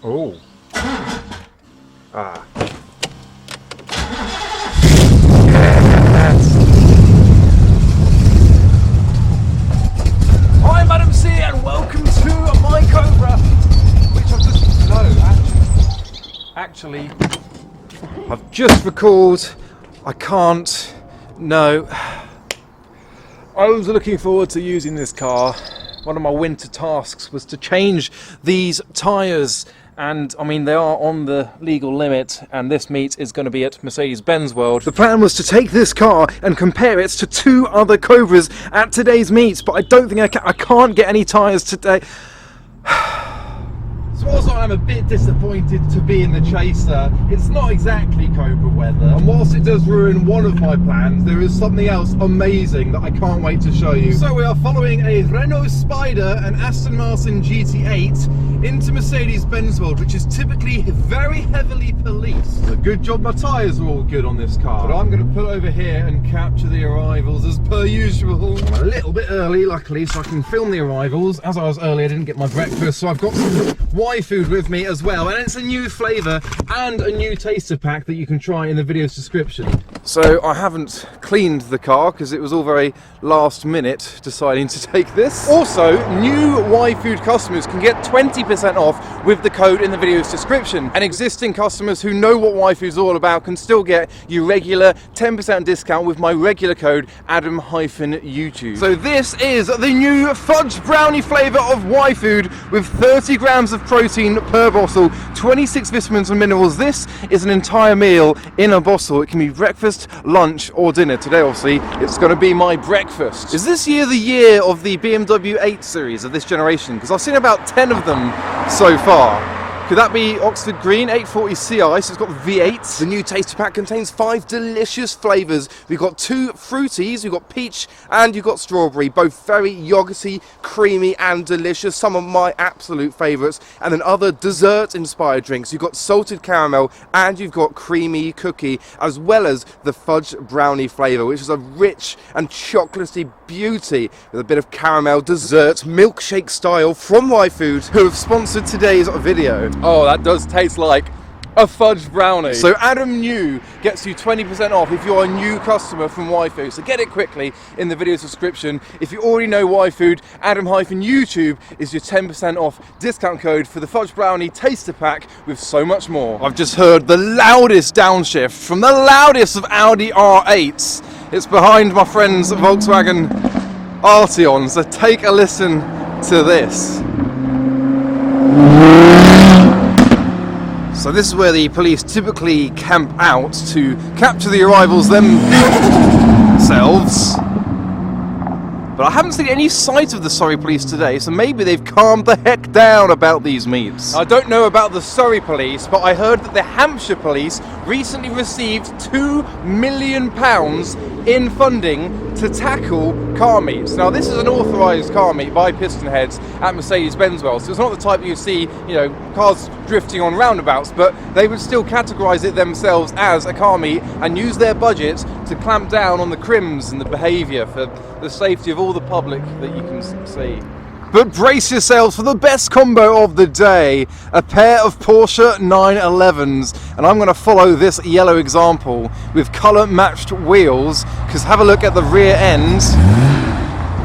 Oh. Ah. Hi, Madam C, and welcome to my Cobra, which I've just... No, actually, I've just recalled. I can't... No. I was looking forward to using this car. One of my winter tasks was to change these tyres, and I mean they are on the legal limit, and this meet is going to be at Mercedes-Benz World. The plan was to take this car and compare it to 2 other Cobras at today's meet, but I don't think I can't get any tyres today. So also I'm a bit disappointed to be in the Chaser. It's not exactly Cobra weather, and whilst it does ruin one of my plans, there is something else amazing that I can't wait to show you. So we are following a Renault Spider and Aston Martin GT8 into Mercedes-Benz World, which is typically very heavily policed. So good job my tyres are all good on this car. But I'm going to pull over here and capture the arrivals as per usual. I'm a little bit early, luckily, so I can film the arrivals. As I was early, I didn't get my breakfast, so I've got some food with me as well, and it's a new flavour and a new taster pack that you can try in the video's description. So I haven't cleaned the car because it was all very last minute deciding to take this. Also, new Y-Food customers can get 20% off with the code in the video's description, and existing customers who know what Y-Food is all about can still get your regular 10% discount with my regular code Adam-YouTube. So this is the new fudge brownie flavour of Y-Food with 30 grams of protein per bottle, 26 vitamins and minerals. This is an entire meal in a bottle. It can be breakfast, lunch or dinner. Today obviously it's going to be my breakfast. Is this year the year of the BMW 8 series of this generation? Because I've seen about 10 of them so far. Could that be Oxford Green 840 Ci? So it's got V8. The new taster pack contains 5 delicious flavours. We've got 2 fruities, we've got peach and you've got strawberry, both very yogurty, creamy and delicious. Some of my absolute favourites. And then other dessert inspired drinks. You've got salted caramel and you've got creamy cookie, as well as the fudge brownie flavour, which is a rich and chocolatey beauty with a bit of caramel dessert milkshake style from Y-Food, who have sponsored today's video. Oh, that does taste like a fudge brownie. So Adam New gets you 20% off if you're a new customer from Y-Food. So get it quickly in the video's description. If you already know Y-Food, Adam-YouTube is your 10% off discount code for the fudge brownie taster pack with so much more. I've just heard the loudest downshift from the loudest of Audi R8s. It's behind my friend's Volkswagen Arteon, so take a listen to this. So this is where the police typically camp out to capture the arrivals themselves. But I haven't seen any sight of the Surrey police today, so maybe they've calmed the heck down about these meets. I don't know about the Surrey police, but I heard that the Hampshire police recently received £2 million in funding to tackle car meets. Now this is an authorised car meet by PistonHeads at Mercedes-Benz World, so it's not the type you see, you know, cars drifting on roundabouts, but they would still categorise it themselves as a car meet and use their budget to clamp down on the crims and the behaviour for the safety of all the public that you can see. But brace yourselves for the best combo of the day, a pair of Porsche 911s, and I'm going to follow this yellow example with colour matched wheels, because have a look at the rear end,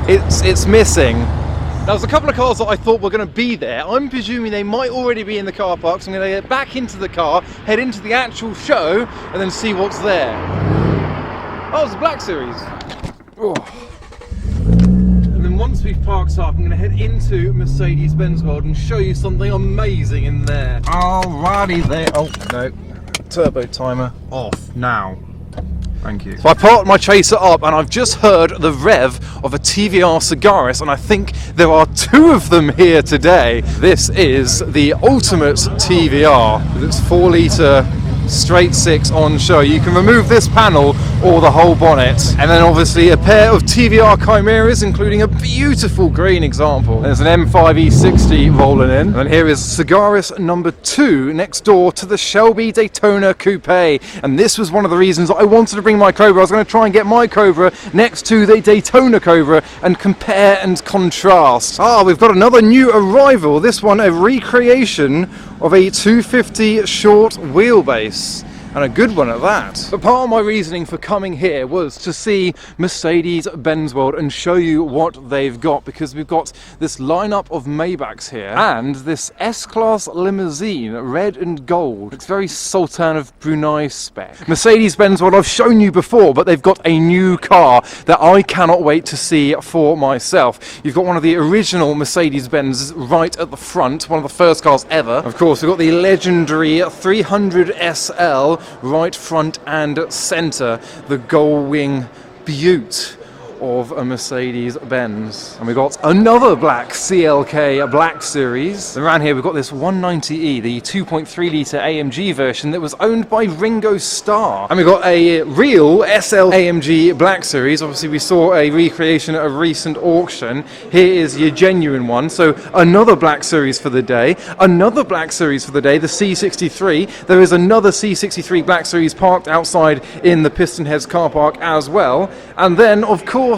it's missing. Now there's a couple of cars that I thought were going to be there. I'm presuming they might already be in the car park, so I'm going to get back into the car, head into the actual show, and then see what's there. Oh, it's a Black Series. Oh. And then once we've parked up, I'm going to head into Mercedes-Benz World and show you something amazing in there. Alrighty there. Oh, no. Turbo timer off now. Thank you. So I parked my Chaser up and I've just heard the rev of a TVR Cigaris, and I think there are 2 of them here today. This is the ultimate TVR with its 4-litre straight 6 on show. You can remove this panel or the whole bonnet, and then obviously a pair of TVR Chimeras, including a beautiful green example. There's an M5 E60 rolling in, and here is Cigaris number 2 next door to the Shelby Daytona Coupe, and this was one of the reasons I wanted to bring my Cobra. I was going to try and get my Cobra next to the Daytona Cobra and compare and contrast. We've got another new arrival, this one a recreation of a 250 short wheelbase. And a good one at that. But part of my reasoning for coming here was to see Mercedes-Benz World and show you what they've got, because we've got this lineup of Maybachs here and this S-Class limousine, red and gold. It's very Sultan of Brunei spec. Mercedes-Benz World I've shown you before, but they've got a new car that I cannot wait to see for myself. You've got one of the original Mercedes-Benz right at the front, one of the first cars ever. Of course, we've got the legendary 300 SL right front and centre, the gull-wing beaut of a Mercedes-Benz. And we've got another black CLK Black Series. Around here we've got this 190e, the 2.3 litre AMG version that was owned by Ringo Starr. And we've got a real SL AMG Black Series. Obviously we saw a recreation at a recent auction. Here is your genuine one. So another Black Series for the day. Another Black Series for the day, the C63. There is another C63 Black Series parked outside in the PistonHeads car park as well. And then, of course,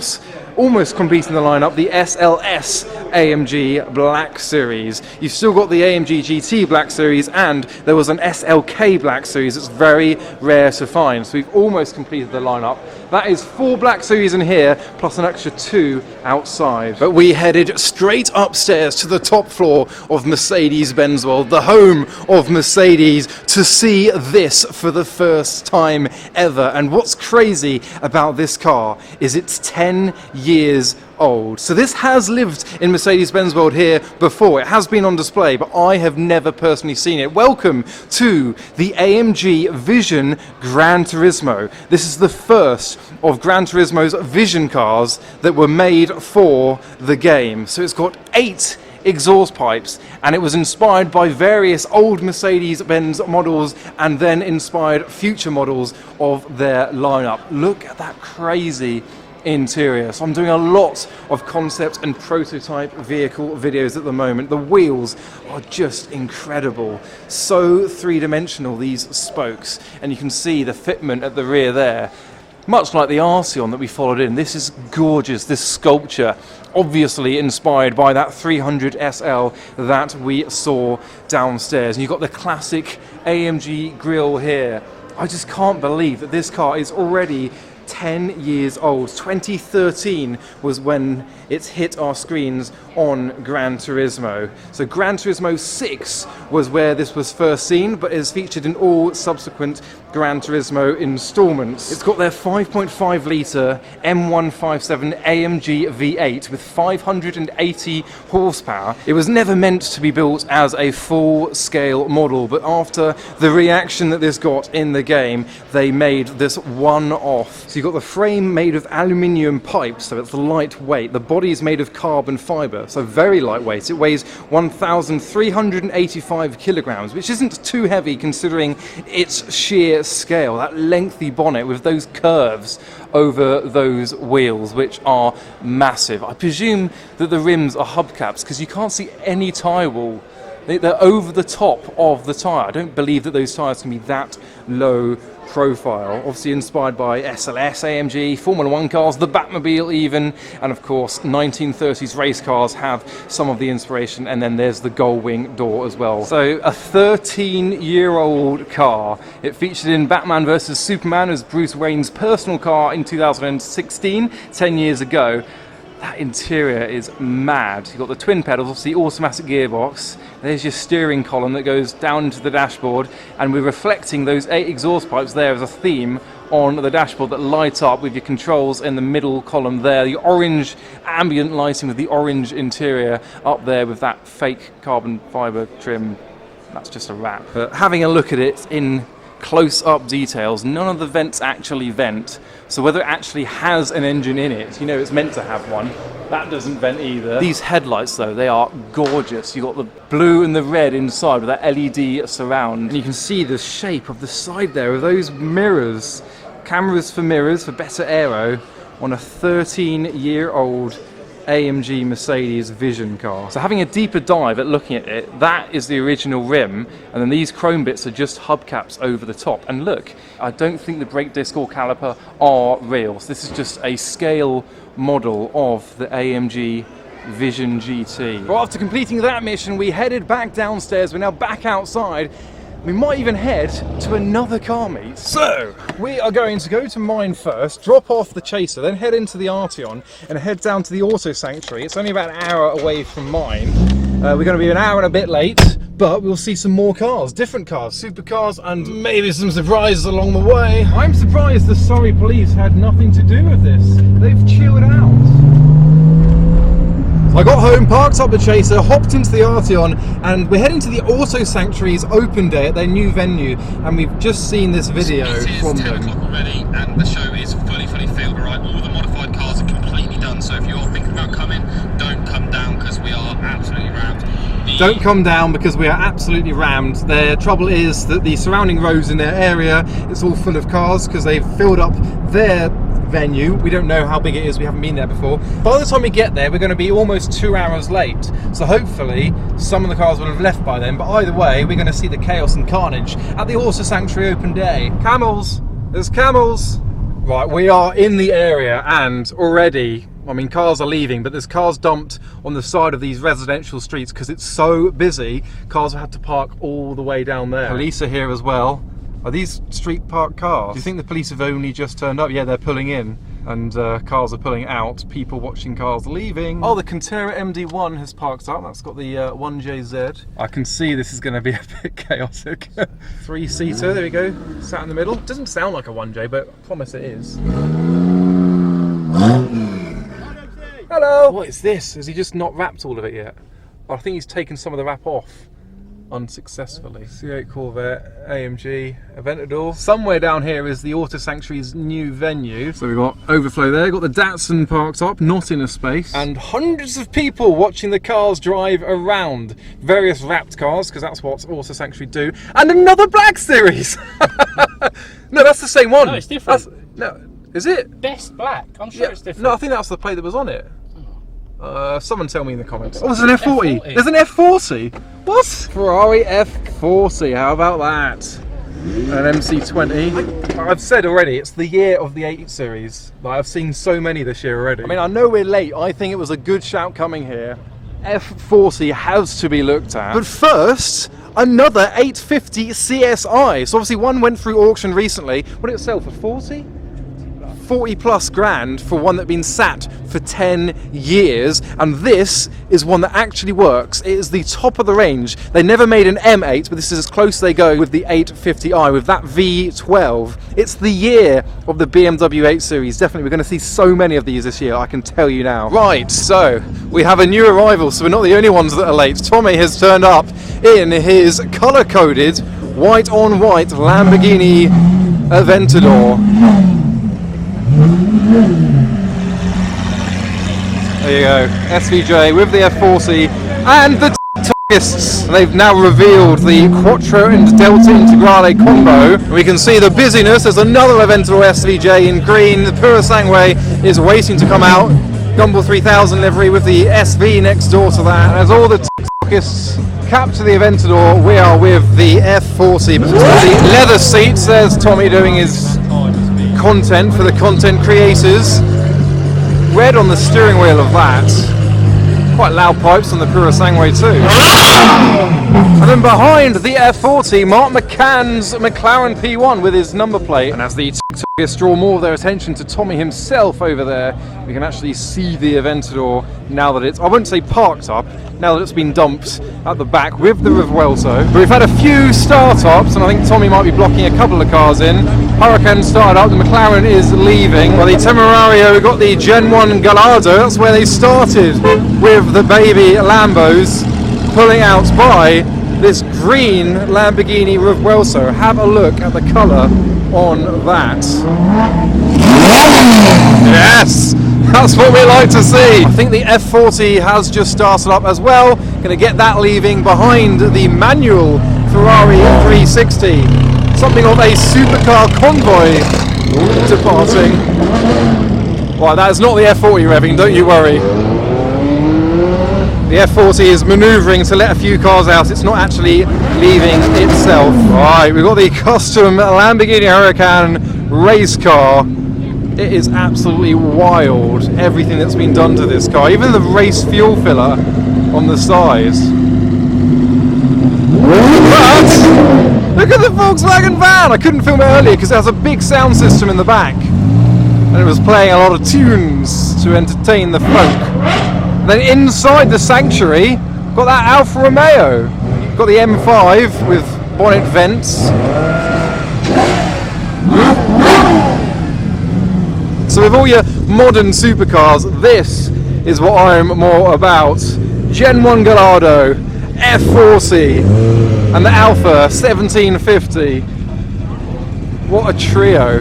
almost completing the lineup, the SLS AMG Black Series. You've still got the AMG GT Black Series, and there was an SLK Black Series. It's very rare to find. So we've almost completed the lineup. That is 4 Black Series in here, plus an extra 2 outside. But we headed straight upstairs to the top floor of Mercedes-Benz World, the home of Mercedes, to see this for the first time ever. And what's crazy about this car is it's 10 years old. So this has lived in Mercedes-Benz World here before. It has been on display, but I have never personally seen it. Welcome to the AMG Vision GranTurismo. This is the first of GranTurismo's Vision cars that were made for the game. So it's got 8 exhaust pipes, and it was inspired by various old Mercedes-Benz models and then inspired future models of their lineup. Look at that crazy interior. So I'm doing a lot of concept and prototype vehicle videos at the moment. The wheels are just incredible, so three-dimensional, these spokes, and you can see the fitment at the rear there, much like the Arceon that we followed in. This is gorgeous, this sculpture, obviously inspired by that 300 SL that we saw downstairs. And you've got the classic AMG grille here. I just can't believe that this car is already 10 years old. 2013 was when it hit our screens on Gran Turismo. So Gran Turismo 6 was where this was first seen, but is featured in all subsequent Gran Turismo installments. It's got their 5.5 litre M157 AMG V8 with 580 horsepower. It was never meant to be built as a full-scale model, but after the reaction that this got in the game, they made this one-off. So you've got the frame made of aluminium pipes, so it's lightweight. The body is made of carbon fibre, so very lightweight. It weighs 1,385 kilograms, which isn't too heavy considering its sheer scale. That lengthy bonnet with those curves over those wheels, which are massive. I presume that the rims are hubcaps because you can't see any tyre wall. They're over the top of the tyre. I don't believe that those tyres can be that low profile. Obviously inspired by SLS, AMG, Formula 1 cars, the Batmobile even, and of course 1930s race cars have some of the inspiration, and then there's the gull-wing door as well. So a 13-year-old car. It featured in Batman vs Superman as Bruce Wayne's personal car in 2016, 10 years ago. That interior is mad. You've got the twin pedals, obviously automatic gearbox. There's your steering column that goes down into the dashboard, and we're reflecting those 8 exhaust pipes there as a theme on the dashboard that light up with your controls in the middle column there. The orange ambient lighting with the orange interior up there with that fake carbon fibre trim. That's just a wrap. But having a look at it in close-up details, none of the vents actually vent. So whether it actually has an engine in it, you know it's meant to have one, that doesn't vent either. These headlights though, they are gorgeous. You've got the blue and the red inside with that LED surround. And you can see the shape of the side there of those mirrors. Cameras for mirrors for better aero on a 13-year-old AMG Mercedes Vision car. So having a deeper dive at looking at it, that is the original rim, and then these chrome bits are just hubcaps over the top. And look, I don't think the brake disc or caliper are real. So this is just a scale model of the AMG Vision GT. Well, after completing that mission, we headed back downstairs. We're now back outside. We might even head to another car meet. So, we are going to go to mine first, drop off the Chaser, then head into the Arteon and head down to the Auto Sanctuary. It's only about an hour away from mine. We're going to be an hour and a bit late, but we'll see some more cars, different cars, supercars, and maybe some surprises along the way. I'm surprised the Surrey police had nothing to do with this. They've chilled out. I got home, parked up the Chaser, hopped into the Arteon, and we're heading to the Auto Sanctuary's open day at their new venue, and we've just seen this video from them. It is 10 o'clock already, and the show is fully filled, alright? All the modified cars are completely done, so if you're thinking about coming, don't come down because we are absolutely rammed. Don't come down because we are absolutely rammed. Their trouble is that the surrounding roads in their area, it's all full of cars because they've filled up their venue. We don't know how big it is, we haven't been there before. By the time we get there, we're going to be almost 2 hours late, so hopefully some of the cars will have left by then, but either way we're going to see the chaos and carnage at the Auto Sanctuary open day. Camels! There's camels! Right, we are in the area, and already, I mean, cars are leaving, but there's cars dumped on the side of these residential streets because it's so busy. Cars have had to park all the way down there. Police are here as well. Are these street parked cars? Do you think the police have only just turned up? Yeah, they're pulling in, and cars are pulling out. People watching cars leaving. Oh, the Cantera MD1 has parked up. That's got the 1JZ. I can see this is going to be a bit chaotic. 3-seater, there we go. Sat in the middle. Doesn't sound like a 1J, but I promise it is. Hello! What is this? Has he just not wrapped all of it yet? I think he's taken some of the wrap off. Unsuccessfully. C8 Corvette, AMG, Aventador. Somewhere down here is the Auto Sanctuary's new venue. So we've got overflow there, got the Datsun parked up, not in a space. And hundreds of people watching the cars drive around. Various wrapped cars, because that's what Auto Sanctuary do. And another Black Series! No, that's the same one. No, it's different. No, is it? Best black, I'm sure it's different. No, I think that's the plate that was on it. Someone tell me in the comments. Oh, there's an F40. There's an F40. What? Ferrari F40. How about that? An MC20. I've said already, it's the year of the 8 Series. Like, I've seen so many this year already. I mean, I know we're late. I think it was a good shout coming here. F40 has to be looked at. But first, another 850 CSI. So obviously one went through auction recently. What did it sell for? 40? 40 plus grand for one that's been sat for 10 years, and this is one that actually works. It is the top of the range. They never made an M8, but this is as close as they go with the 850i, with that V12. It's the year of the BMW 8 Series. Definitely, we're going to see so many of these this year, I can tell you now. Right, so we have a new arrival, so we're not the only ones that are late. Tommy has turned up in his colour-coded, white-on-white Lamborghini Aventador. There you go, SVJ with the F40 and the Tuggists. They've now revealed the Quattro and Delta Integrale combo. We can see the busyness. There's another Aventador SVJ in green. The Purosangue is waiting to come out. Gumball 3000 livery with the SV next door to that. As all the Tuggists capture the Aventador, we are with the F40. But the leather seats, there's Tommy doing his content for the content creators. Red on the steering wheel of that. Quite loud pipes on the Purosangue too. And then behind the F40, Mark McCann's McLaren P1 with his number plate. And as the Tuggists draw more of their attention to Tommy himself over there, we can actually see the Aventador now that it's, I wouldn't say parked up, now that it's been dumped at the back with the Revuelto. But we've had a few start-ups, and I think Tommy might be blocking a couple of cars in. Huracan started up, the McLaren is leaving. Well, the Temerario got the Gen 1 Gallardo, that's where they started with the baby Lambos, pulling out by this green Lamborghini Revuelto. Have a look at the colour on that. Yes! That's what we like to see. I think the F40 has just started up as well. Going to get that leaving behind the manual Ferrari 360. Something of a supercar convoy departing. Well, that is not the F40 revving, don't you worry. The F40 is manoeuvring to let a few cars out. It's not actually leaving itself. Right, we've got the custom Lamborghini Huracan race car It is absolutely wild, everything that's been done to this car. Even the race fuel filler on the side. But look at the Volkswagen van! I couldn't film it earlier because it has a big sound system in the back. And it was playing a lot of tunes to entertain the folk. Then inside the sanctuary, got that Alfa Romeo. Got the M5 with bonnet vents. So with all your modern supercars, this is what I'm more about. Gen 1 Gallardo, F40, and the Alfa 1750. What a trio.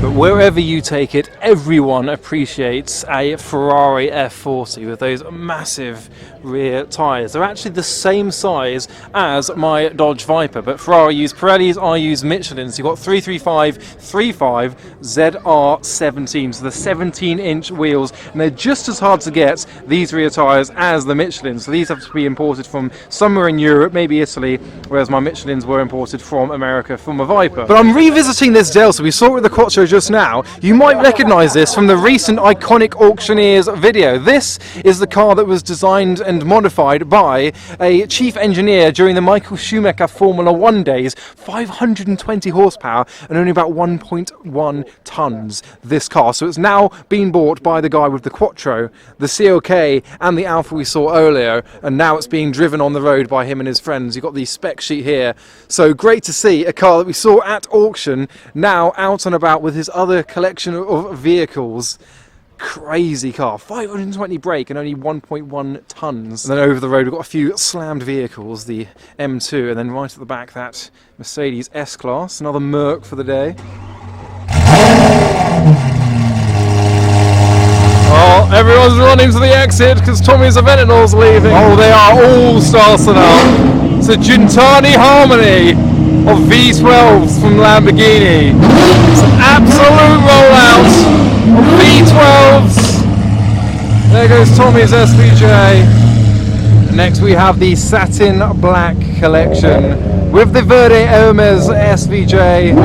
But wherever you take it, everyone appreciates a Ferrari F40 with those massive rear tyres. They're actually the same size as my Dodge Viper, but Ferrari use Pirellis, I use Michelins. You've got 335, 35, ZR17, so the 17-inch wheels, and they're just as hard to get, these rear tyres, as the Michelins. So these have to be imported from somewhere in Europe, maybe Italy, whereas my Michelins were imported from America from a Viper. But I'm revisiting this Delta. We saw it with the Quattro just now. You might recognise this from the recent Iconic Auctioneers video. This is the car that was designed and modified by a chief engineer during the Michael Schumacher Formula 1 days. 520 horsepower and only about 1.1 tons, this car. So it's now been bought by the guy with the Quattro, the CLK and the Alfa we saw earlier, and now it's being driven on the road by him and his friends. You've got the spec sheet here. So great to see a car that we saw at auction now out and about with his other collection of vehicles. Crazy car, 520 brake and only 1.1 tons. And then over the road we've got a few slammed vehicles, the M2, and then right at the back that Mercedes S-Class, another Merc for the day. Oh, everyone's running to the exit because Tommy's Aventador's leaving. Oh, they are all starting up. It's a Gintani Harmony of V12s from Lamborghini. It's an absolute rollout of V12s. There goes Tommy's SVJ. Next we have the Satin Black collection with the Verde Hermes SVJ.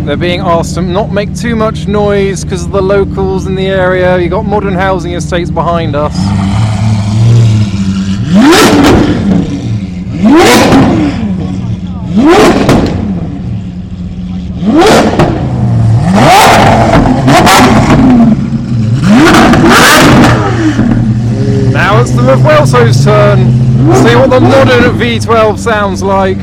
They're being asked to not make too much noise because of the locals in the area. You've got modern housing estates behind us. Now it's the Revuelso's turn. See what the modern V12 sounds like.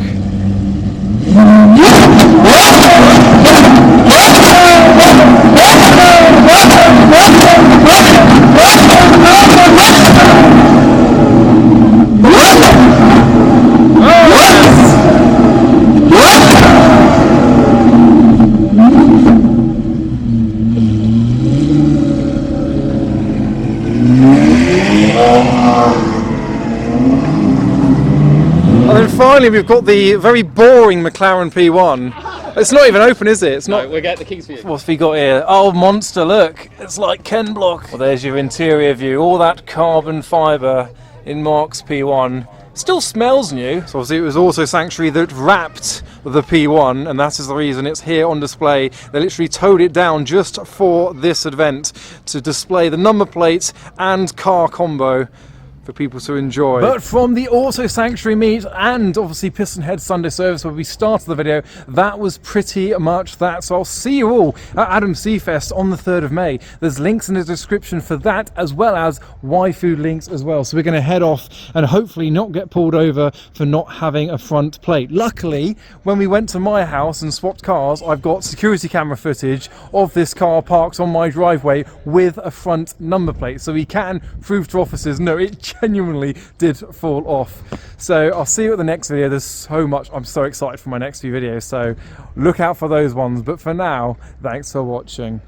And then finally we've got the very boring McLaren P1. It's not even open, is it? It's not. No, we'll get the keys for you. What's we got here? Oh, monster, look. It's like Ken Block. Well, there's your interior view. All that carbon fibre in Mark's P1. Still smells new. So obviously it was also Sanctuary that wrapped the P1, and that is the reason it's here on display. They literally towed it down just for this event to display the number plates and car combo for people to enjoy. But from the Auto Sanctuary meet and obviously PistonHeads Sunday Service where we started the video, that was pretty much that. So I'll see you all at Adam Seafest on the 3rd of May. There's links in the description for that, as well as Y-Food links as well. So we're going to head off and hopefully not get pulled over for not having a front plate. Luckily, when we went to my house and swapped cars, I've got security camera footage of this car parked on my driveway with a front number plate. So we can prove to officers, no, it genuinely did fall off. So I'll see you at the next video. There's so much. I'm so excited for my next few videos, so look out for those ones. But for now, thanks for watching.